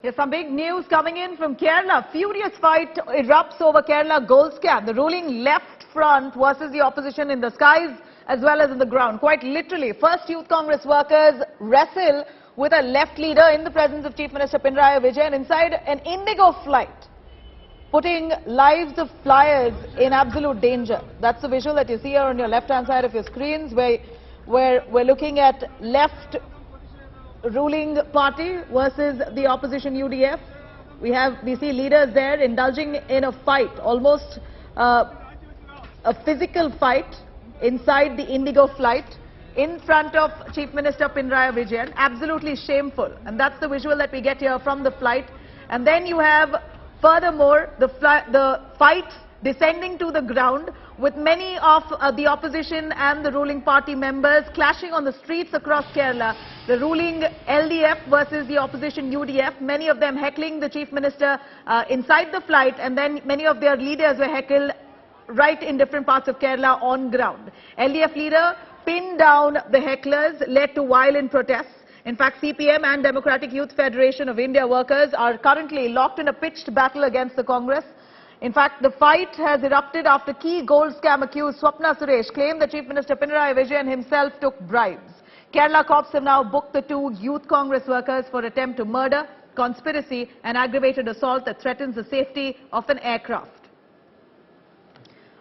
Here's some big news coming in from Kerala. Furious fight erupts over Kerala gold scam. The ruling left front versus the opposition in the skies as well as in the ground. Quite literally, first Youth Congress workers wrestle with a left leader in the presence of Chief Minister Pinarayi Vijyan inside an Indigo flight, putting lives of flyers in absolute danger. That's the visual that you see here on your left-hand side of your screens, where we're looking at left ruling party versus the opposition UDF. We see leaders there indulging in a fight, almost a physical fight inside the Indigo flight in front of Chief Minister Pinarayi Vijyan. Absolutely shameful. And that's the visual that we get here from the flight. And then you have, furthermore, the fight descending to the ground with many of the opposition and the ruling party members clashing on the streets across Kerala. The ruling LDF versus the opposition UDF, many of them heckling the Chief Minister inside the flight, and then many of their leaders were heckled right in different parts of Kerala on ground. LDF leader pinned down the hecklers, led to violent protests. In fact, CPM and Democratic Youth Federation of India workers are currently locked in a pitched battle against the Congress. In fact, the fight has erupted after key gold scam accused Swapna Suresh claimed that Chief Minister Pinarayi Vijyan himself took bribes. Kerala cops have now booked the two Youth Congress workers for attempt to murder, conspiracy and aggravated assault that threatens the safety of an aircraft.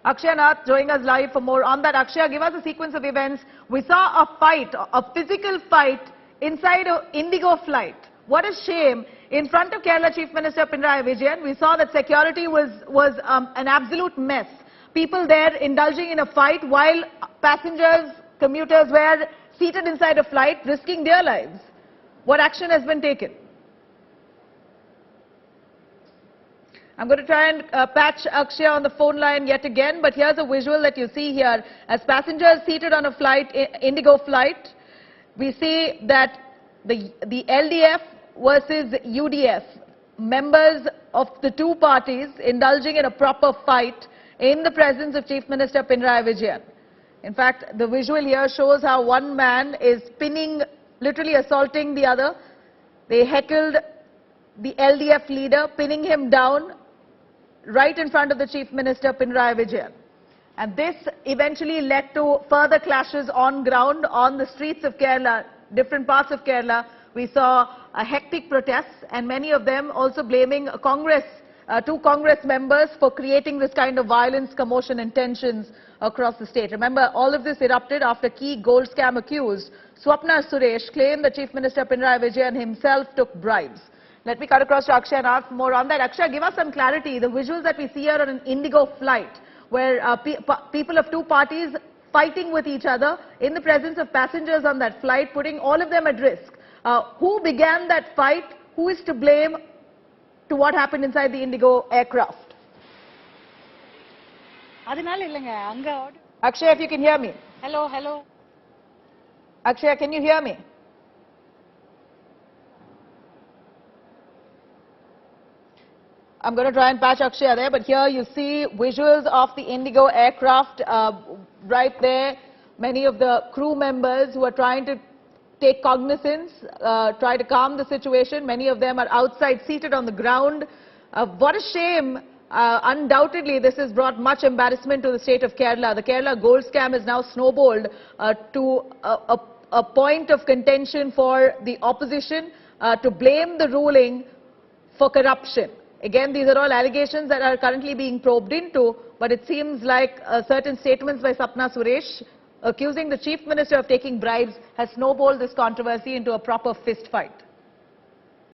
Akshay Nath joining us live for more on that. Akshay, give us a sequence of events. We saw a fight, a physical fight inside an Indigo flight. What a shame. In front of Kerala Chief Minister Pinarayi Vijyan, we saw that security was an absolute mess. People there indulging in a fight while passengers, commuters were seated inside a flight, risking their lives. What action has been taken? I'm going to try and patch Akshay on the phone line yet again, but here's a visual that you see here. As passengers seated on a flight, Indigo flight, we see that the LDF versus UDF, members of the two parties indulging in a proper fight in the presence of Chief Minister Pinarayi Vijyan. In fact, the visual here shows how one man is pinning, literally assaulting the other. They heckled the LDF leader, pinning him down right in front of the Chief Minister Pinarayi Vijyan. And this eventually led to further clashes on ground, on the streets of Kerala, different parts of Kerala. We saw a hectic protests, and many of them also blaming two Congress members for creating this kind of violence, commotion and tensions across the state. Remember, all of this erupted after key gold scam accused Swapna Suresh claimed that Chief Minister Pinarayi Vijyan himself took bribes. Let me cut across to Akshay and ask more on that. Akshay, give us some clarity. The visuals that we see here on an Indigo flight, where people of two parties fighting with each other in the presence of passengers on that flight, putting all of them at risk. Who began that fight? Who is to blame to what happened inside the Indigo aircraft? Akshay, if you can hear me. Hello. Akshay, can you hear me? I'm going to try and patch Akshay there, but here you see visuals of the Indigo aircraft right there. Many of the crew members who are trying to take cognizance, try to calm the situation. Many of them are outside, seated on the ground. What a shame. Undoubtedly, this has brought much embarrassment to the state of Kerala. The Kerala gold scam is now snowballed to a point of contention for the opposition to blame the ruling for corruption. Again, these are all allegations that are currently being probed into, but it seems like certain statements by Swapna Suresh accusing the Chief Minister of taking bribes has snowballed this controversy into a proper fist fight.